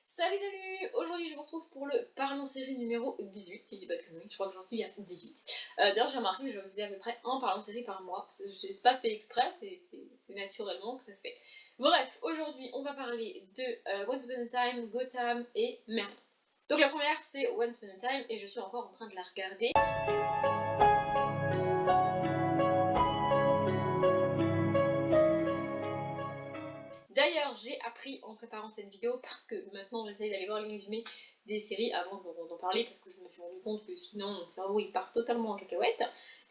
Salut salut. Aujourd'hui je vous retrouve pour le Parlons série numéro 18, si je dis pas de conneries, je crois que j'en suis à 18. D'ailleurs j'ai remarqué que je faisais à peu près un Parlons série par mois, c'est pas fait exprès, c'est naturellement que ça se fait. Bref, aujourd'hui on va parler de Once Upon a Time, Gotham et Merlin. Donc la première c'est Once Upon a Time et je suis encore en train de la regarder. D'ailleurs, j'ai appris en préparant cette vidéo, parce que maintenant j'essaye d'aller voir les résumés des séries avant d'en parler, parce que je me suis rendu compte que sinon mon cerveau il part totalement en cacahuète.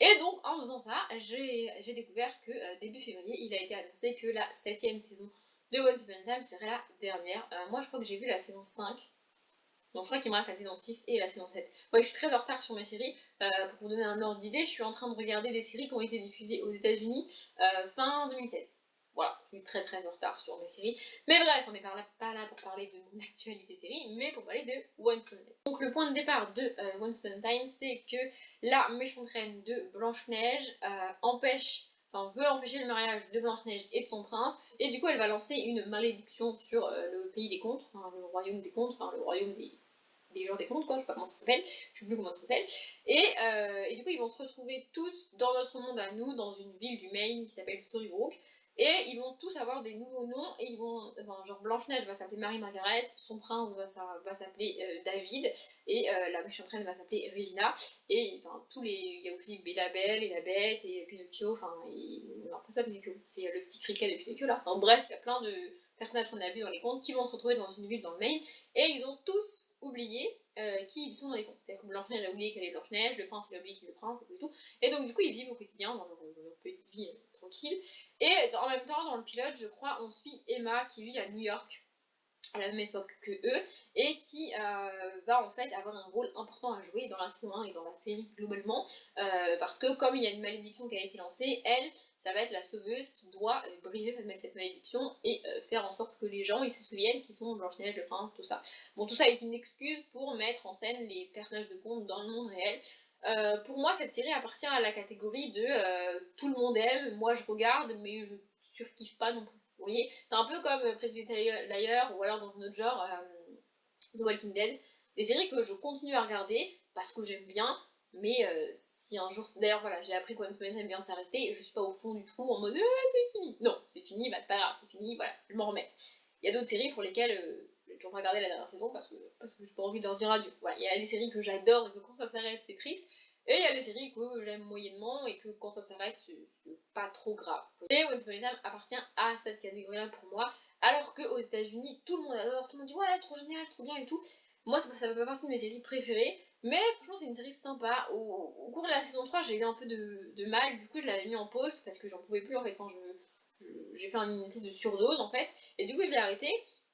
Et donc en faisant ça, j'ai découvert que début février, il a été annoncé que la 7ème saison de Once Upon a Time serait la dernière. Moi je crois que j'ai vu la saison 5. Donc je crois qu'il me reste la saison 6 et la saison 7. Ouais, je suis très en retard sur mes séries. Pour vous donner un ordre d'idée, je suis en train de regarder des séries qui ont été diffusées aux États-Unis fin 2016. Voilà, je suis très en retard sur mes séries. Mais bref, on n'est pas là pour parler de mon actualité série, mais pour parler de Once Upon a Time. Donc le point de départ de Once Upon a Time, c'est que la méchante reine de Blanche-Neige veut empêcher le mariage de Blanche-Neige et de son prince, et du coup elle va lancer une malédiction sur le pays des contes, le royaume des contes, le royaume des gens des contes, quoi, je sais pas comment ça s'appelle, je sais plus comment ça s'appelle. Et du coup, ils vont se retrouver tous dans notre monde à nous, dans une ville du Maine qui s'appelle Storybrooke. Et ils vont tous avoir des nouveaux noms, et ils vont, genre Blanche-Neige va s'appeler Marie-Margaret, son prince va s'appeler David, et la méchante reine va s'appeler Regina, et il y a aussi La Belle et la Bête, et Pinocchio, non, c'est pas Pinocchio, c'est le petit criquet de Pinocchio là. Bref, il y a plein de personnages qu'on a vus dans les contes qui vont se retrouver dans une ville dans le Maine, et ils ont tous oublié qui ils sont dans les contes. C'est-à-dire que Blanche-Neige a oublié qu'elle est Blanche-Neige, le prince il a oublié qu'il est le prince, et tout. Et donc du coup ils vivent au quotidien dans leur petite vie tranquille. Et en même temps dans le pilote je crois on suit Emma qui vit à New York à la même époque que eux, et qui va en fait avoir un rôle important à jouer dans la saison 1 et dans la série globalement, parce que comme il y a une malédiction qui a été lancée, elle, ça va être la sauveuse qui doit briser cette malédiction et faire en sorte que les gens ils se souviennent qu'ils sont Blanche-Neige, le prince, tout ça. Bon, tout ça est une excuse pour mettre en scène les personnages de contes dans le monde réel. Pour moi, cette série appartient à la catégorie de tout le monde aime, moi je regarde, mais je surkiffe pas non plus. Vous voyez, c'est un peu comme Pretty Little Liars ou alors dans un autre genre, The Walking Dead, des séries que je continue à regarder parce que j'aime bien, mais si un jour, d'ailleurs voilà, j'ai appris qu'Once Upon a Time vient de s'arrêter et je suis pas au fond du trou en mode c'est fini. Non, c'est fini, bah c'est pas grave, c'est fini, voilà, je m'en remets. Il y a d'autres séries pour lesquelles j'ai toujours pas regardé la dernière saison parce que j'ai pas envie de leur dire adieu. Voilà, il y a des séries que j'adore et que quand ça s'arrête c'est triste. Et il y a des séries que j'aime moyennement et que quand ça s'arrête, c'est pas trop grave. Et Once Upon a Time appartient à cette catégorie-là pour moi, alors qu'aux États-Unis, tout le monde adore, tout le monde dit ouais, trop génial, trop bien et tout. Moi, ça fait pas partie de mes séries préférées, mais franchement, c'est une série sympa. Au cours de la saison 3, j'ai eu un peu de mal, du coup, je l'avais mis en pause parce que j'en pouvais plus en fait quand j'ai fait une espèce de surdose en fait, et du coup, je l'ai arrêté.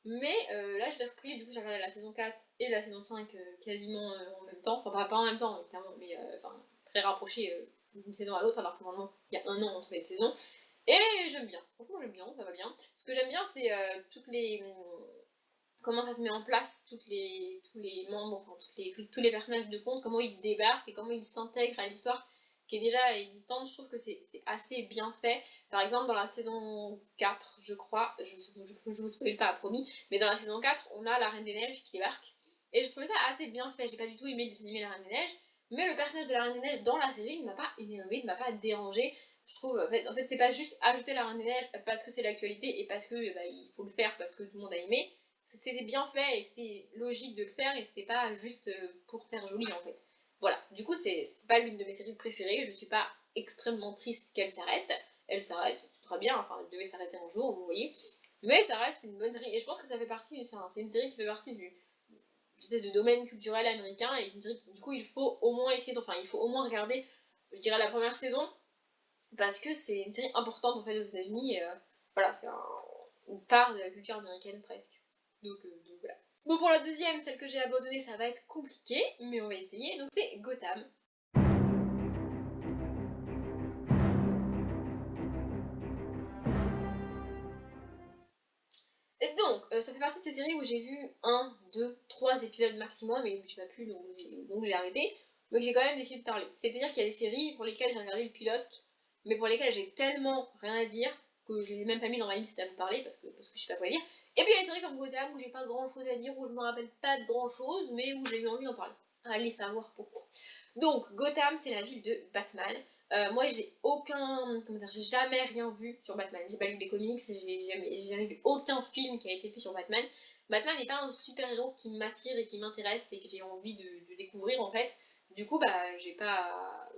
Mais là je l'ai repris, du coup j'ai regardé la saison 4 et la saison 5 quasiment en même temps, enfin pas en même temps évidemment, mais très rapprochés d'une saison à l'autre, alors que normalement il y a un an entre les saisons. Et j'aime bien, franchement j'aime bien, ça va bien. Ce que j'aime bien c'est toutes les... comment ça se met en place, tous les membres, enfin, tous les personnages de conte, comment ils débarquent et comment ils s'intègrent à l'histoire qui est déjà existante. Je trouve que c'est assez bien fait. Par exemple, dans la saison 4, je crois, je vous spoil pas, promis, mais dans la saison 4, on a la Reine des Neiges qui débarque. Et je trouvais ça assez bien fait. J'ai pas du tout aimé la Reine des Neiges, mais le personnage de la Reine des Neiges dans la série ne m'a pas énervé, ne m'a pas dérangé. Je trouve, en fait c'est pas juste ajouter la Reine des Neiges parce que c'est l'actualité et parce que il faut le faire parce que tout le monde a aimé. C'était bien fait et c'était logique de le faire et c'était pas juste pour faire joli en fait. Voilà, du coup c'est pas l'une de mes séries préférées, je suis pas extrêmement triste qu'elle s'arrête, elle s'arrête, c'est très bien, enfin elle devait s'arrêter un jour, vous voyez, mais ça reste une bonne série et je pense que ça fait partie, c'est une série qui fait partie du espèce de domaine culturel américain et une série qui, du coup il faut au moins il faut au moins regarder, je dirais la première saison, parce que c'est une série importante en fait aux États-Unis et voilà, c'est une part de la culture américaine presque. Donc voilà. Bon, pour la deuxième, celle que j'ai abandonnée, ça va être compliqué, mais on va essayer. Donc c'est Gotham. Et donc, ça fait partie de ces séries où j'ai vu 1, 2, 3 épisodes maximum et je sais pas plus, donc j'ai arrêté. Mais que j'ai quand même décidé de parler. C'est-à-dire qu'il y a des séries pour lesquelles j'ai regardé le pilote, mais pour lesquelles j'ai tellement rien à dire que je les ai même pas mis dans ma liste à vous parler parce que je sais pas quoi dire. Et puis il y a des séries comme Gotham où j'ai pas grand chose à dire, où je me rappelle pas de grand chose, mais où j'ai eu envie d'en parler. Allez savoir pourquoi. Donc Gotham, c'est la ville de Batman. Moi j'ai j'ai jamais rien vu sur Batman. J'ai pas lu les comics, j'ai jamais vu aucun film qui a été fait sur Batman. Batman n'est pas un super héros qui m'attire et qui m'intéresse et que j'ai envie de découvrir en fait. Du coup bah j'ai pas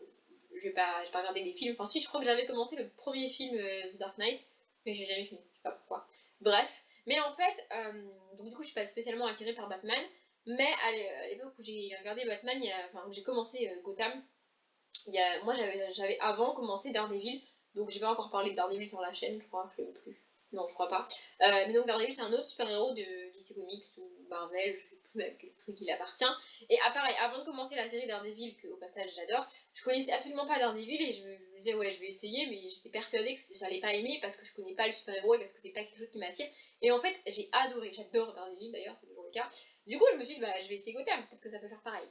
regardé des films. Enfin si, je crois que j'avais commencé le premier film The Dark Knight, mais j'ai jamais fini. Je sais pas pourquoi. Bref. Mais en fait, donc du coup je suis pas spécialement attirée par Batman. Mais à l'époque où j'ai regardé Batman, où j'ai commencé Gotham, moi j'avais avant commencé Daredevil, donc j'ai pas encore parlé de Daredevil sur la chaîne, je crois, je sais plus. Non, je crois pas. Mais donc Daredevil, c'est un autre super-héros de DC Comics ou Marvel, je sais plus à quel truc il appartient. Et pareil, avant de commencer la série Daredevil, que au passage j'adore, je connaissais absolument pas Daredevil et je me disais ouais, je vais essayer, mais j'étais persuadée que j'allais pas aimer parce que je connais pas le super-héros et parce que c'est pas quelque chose qui m'attire. Et en fait, j'ai adoré, j'adore Daredevil d'ailleurs, c'est toujours le cas. Du coup, je me suis dit, bah je vais essayer Gotham, peut-être que ça peut faire pareil.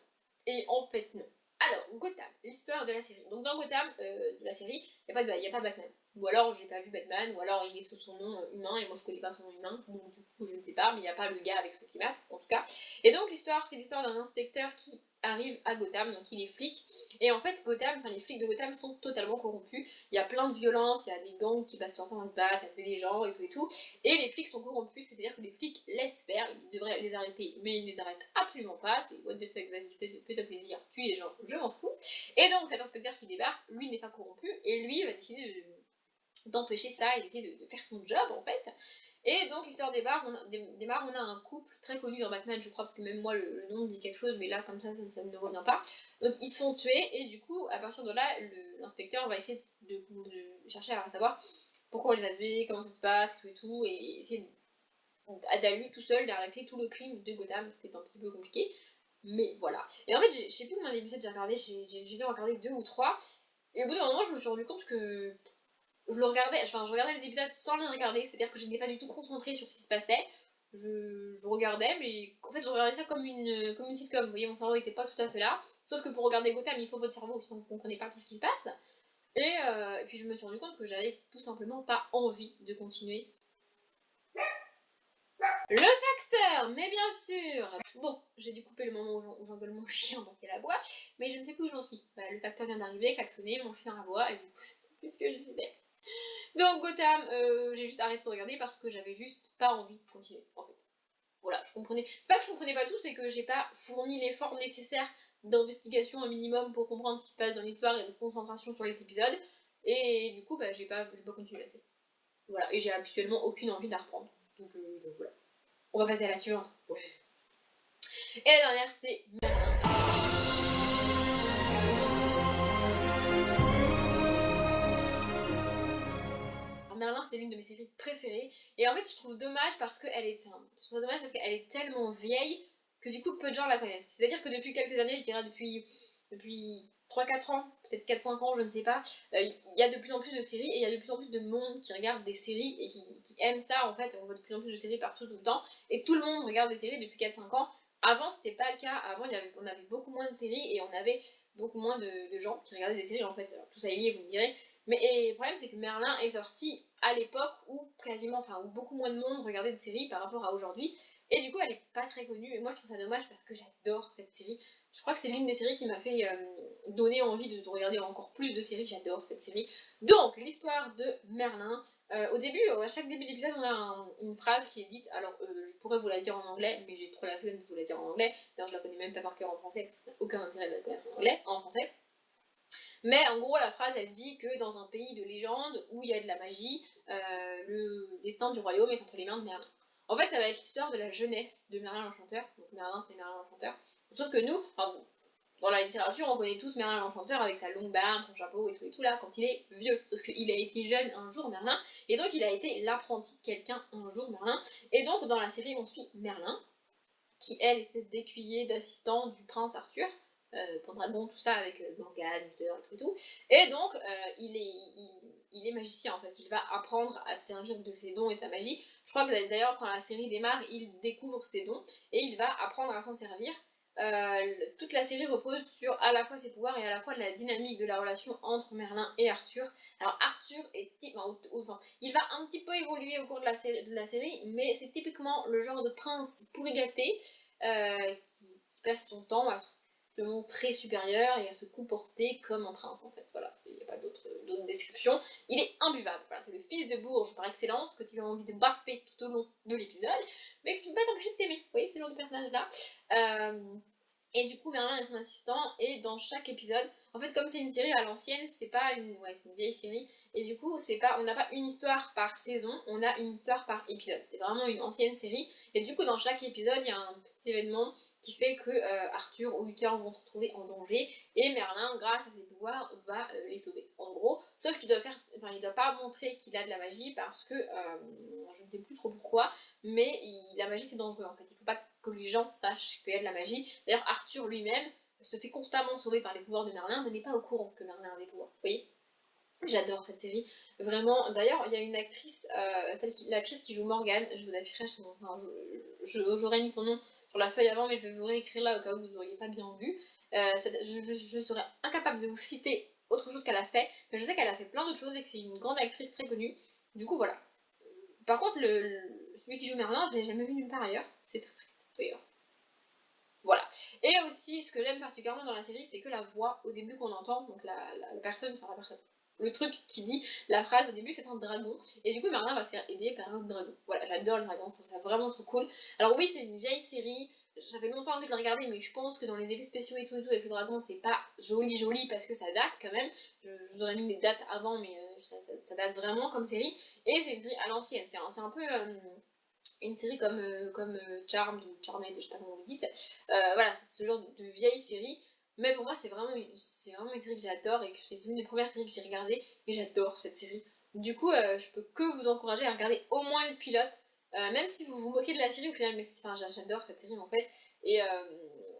Et en fait, non. Alors, Gotham, l'histoire de la série. Donc dans Gotham, de la série, il n'y a pas Batman. Ou alors j'ai pas vu Batman, ou alors il est sous son nom humain, et moi je connais pas son nom humain, donc du coup je ne sais pas, mais il n'y a pas le gars avec son petit masque, en tout cas. Et donc l'histoire, c'est l'histoire d'un inspecteur qui arrive à Gotham, donc il est flic, et en fait les flics de Gotham sont totalement corrompus, il y a plein de violence, il y a des gangs qui passent leur temps à se battre, à tuer des gens, et tout, et les flics sont corrompus, c'est-à-dire que les flics laissent faire, ils devraient les arrêter, mais ils les arrêtent absolument pas, c'est what the fuck, vas-y, fais-toi plaisir, tue les gens, je m'en fous. Et donc cet inspecteur qui débarque, lui n'est pas corrompu, et lui va décider d'empêcher ça et d'essayer de faire son job en fait. Et donc l'histoire démarre, on a un couple très connu dans Batman, je crois, parce que même moi le nom me dit quelque chose, mais là comme ça ne me revient pas. Donc ils se font tuer et du coup à partir de là, l'inspecteur va essayer de chercher à savoir pourquoi on les a tués, comment ça se passe, tout, et essayer à lui tout seul d'arrêter tout le crime de Gotham, ce qui est un petit peu compliqué. Mais voilà. Et en fait, je sais plus combien d'épisodes j'ai regardé, j'ai dû en regarder 2 ou 3. Et au bout d'un moment, je me suis rendu compte que je regardais les épisodes sans les regarder, c'est-à-dire que je n'étais pas du tout concentrée sur ce qui se passait. Je regardais, mais en fait, je regardais ça comme une sitcom. Vous voyez, mon cerveau n'était pas tout à fait là. Sauf que pour regarder Gotham, il faut votre cerveau, sinon vous ne comprenez pas tout ce qui se passe. Et puis je me suis rendu compte que j'avais tout simplement pas envie de continuer. Le facteur, mais bien sûr. Bon, j'ai dû couper le moment où j'engueule mon chien parce qu'elle aboie, mais je ne sais plus où j'en suis. Bah, le facteur vient d'arriver, klaxonner, mon chien aboie, et du coup, je sais plus ce que je disais. Donc Gotham, j'ai juste arrêté de regarder parce que j'avais juste pas envie de continuer, en fait. Voilà, je comprenais. C'est pas que je comprenais pas tout, c'est que j'ai pas fourni l'effort nécessaire d'investigation un minimum pour comprendre ce qui se passe dans l'histoire et de concentration sur les épisodes. Et du coup, bah, j'ai pas continué la série. Voilà, et j'ai actuellement aucune envie de la reprendre. Donc voilà. On va passer à la suivante. Ouais. Et la dernière, c'est Merlin, c'est l'une de mes séries préférées. Et en fait, je trouve dommage parce qu'elle est, tellement vieille que du coup, peu de gens la connaissent. C'est-à-dire que depuis quelques années, je dirais depuis 3-4 ans, peut-être 4-5 ans, je ne sais pas, il y a de plus en plus de séries et il y a de plus en plus de monde qui regarde des séries et qui aime ça. En fait, on voit de plus en plus de séries partout tout le temps. Et tout le monde regarde des séries depuis 4-5 ans. Avant, c'était pas le cas. Avant, on avait beaucoup moins de séries et on avait beaucoup moins de gens qui regardaient des séries en fait. Alors, tout ça est lié, vous me direz. Mais le problème, c'est que Merlin est sorti à l'époque où où beaucoup moins de monde regardait de séries par rapport à aujourd'hui. Et du coup, elle est pas très connue. Et moi, je trouve ça dommage parce que j'adore cette série. Je crois que c'est l'une des séries qui m'a fait donner envie de regarder encore plus de séries. J'adore cette série. Donc, l'histoire de Merlin. Au début, à chaque début d'épisode, on a une phrase qui est dite. Alors, je pourrais vous la dire en anglais, mais j'ai trop la flemme de vous la dire en anglais. D'ailleurs, je la connais même pas par cœur en français parce que ça n'a aucun intérêt de la connaître en français. Mais en gros, la phrase, elle dit que dans un pays de légende où il y a de la magie, le destin du royaume est entre les mains de Merlin. En fait, ça va être l'histoire de la jeunesse de Merlin l'Enchanteur. Donc Merlin, c'est Merlin l'Enchanteur. Sauf que nous, dans la littérature, on connaît tous Merlin l'Enchanteur avec sa longue barbe, son chapeau et tout là, quand il est vieux. Sauf qu'il a été jeune un jour, Merlin, et donc il a été l'apprenti de quelqu'un un jour, Merlin. Et donc, dans la série, on suit Merlin, qui est l'espèce d'écuyer, d'assistant du prince Arthur. Pendragon, tout ça avec Morgane, Uther et tout. Et donc, il est magicien en fait. Il va apprendre à servir de ses dons et de sa magie. Je crois que d'ailleurs, quand la série démarre, il découvre ses dons et il va apprendre à s'en servir. toute la série repose sur à la fois ses pouvoirs et à la fois la dynamique de la relation entre Merlin et Arthur. Alors Arthur est il va un petit peu évoluer au cours de la série, mais c'est typiquement le genre de prince pourri gâté qui passe son temps à se montrer supérieur et à se comporter comme un prince en fait. Voilà, il n'y a pas d'autre description. Il est imbuvable, voilà, c'est le fils de Bourges par excellence que tu as envie de baffer tout au long de l'épisode, mais que tu ne peux pas t'empêcher de t'aimer. Vous voyez, c'est le genre de personnage là. Et du coup, Merlin est son assistant, et dans chaque épisode, en fait, comme c'est une série à l'ancienne, c'est pas une. Ouais, c'est une vieille série, et du coup, c'est pas, on n'a pas une histoire par saison, on a une histoire par épisode. C'est vraiment une ancienne série, et du coup, dans chaque épisode, il y a un petit événement qui fait que Arthur ou Uther vont se retrouver en danger, et Merlin, grâce à ses pouvoirs, va les sauver. En gros, sauf qu'il doit faire. Enfin, il doit pas montrer qu'il a de la magie parce que. Je ne sais plus trop pourquoi, mais la magie c'est dangereux en fait. Il faut pas que les gens sachent qu'il y a de la magie. D'ailleurs, Arthur lui-même se fait constamment sauver par les pouvoirs de Merlin, mais n'est pas au courant que Merlin a des pouvoirs. Vous voyez? J'adore cette série, vraiment. D'ailleurs, il y a une actrice, l'actrice qui joue Morgane, je vous afficherai son nom, enfin, j'aurais mis son nom sur la feuille avant, mais je vais vous réécrire là au cas où vous n'auriez pas bien vu. Je serais incapable de vous citer autre chose qu'elle a fait, mais je sais qu'elle a fait plein d'autres choses et que c'est une grande actrice très connue. Du coup, voilà. Par contre, celui qui joue Merlin, je l'ai jamais vu nulle part ailleurs. C'est très triste, d'ailleurs. Voilà. Et aussi, ce que j'aime particulièrement dans la série, c'est que la voix, au début qu'on entend, donc la personne, enfin la personne, le truc qui dit la phrase au début, c'est un dragon. Et du coup, Merlin va se faire aider par un dragon. Voilà, j'adore le dragon, je trouve ça vraiment trop cool. Alors oui, c'est une vieille série, ça fait longtemps que je l'ai regardée, mais je pense que dans les effets spéciaux et tout, avec le dragon, c'est pas joli parce que ça date quand même. Je vous aurais mis les dates avant, mais ça date vraiment comme série. Et c'est une série à l'ancienne, c'est un peu une série comme Charmed ou Charmed, je sais pas comment vous dites. Voilà, c'est ce genre de vieille série. Mais pour moi, c'est vraiment une série que j'adore et que c'est une des premières séries que j'ai regardées et j'adore cette série. Du coup, je peux que vous encourager à regarder au moins le pilote, même si vous vous moquez de la série au final, mais enfin, j'adore cette série en fait. Et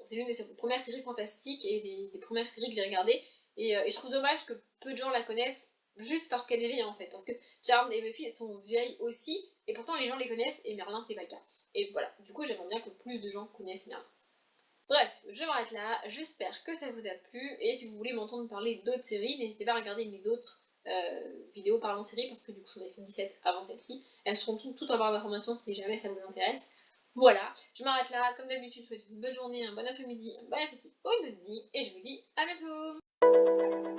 c'est l'une des premières séries fantastiques et des premières séries que j'ai regardées. Et je trouve dommage que peu de gens la connaissent juste parce qu'elle est vieille en fait. Parce que Charmed et Buffy elles sont vieilles aussi, et pourtant les gens les connaissent, et Merlin c'est pas le cas. Et voilà, du coup j'aimerais bien que plus de gens connaissent Merlin. Bref, je m'arrête là, j'espère que ça vous a plu, et si vous voulez m'entendre parler d'autres séries, n'hésitez pas à regarder mes autres vidéos parlant séries, parce que du coup j'en ai fait 17 avant celle-ci, elles seront toutes en barre d'informations si jamais ça vous intéresse. Voilà, je m'arrête là, comme d'habitude je vous souhaite une bonne journée, un bon après-midi, un bon appétit ou une bonne nuit, et je vous dis à bientôt.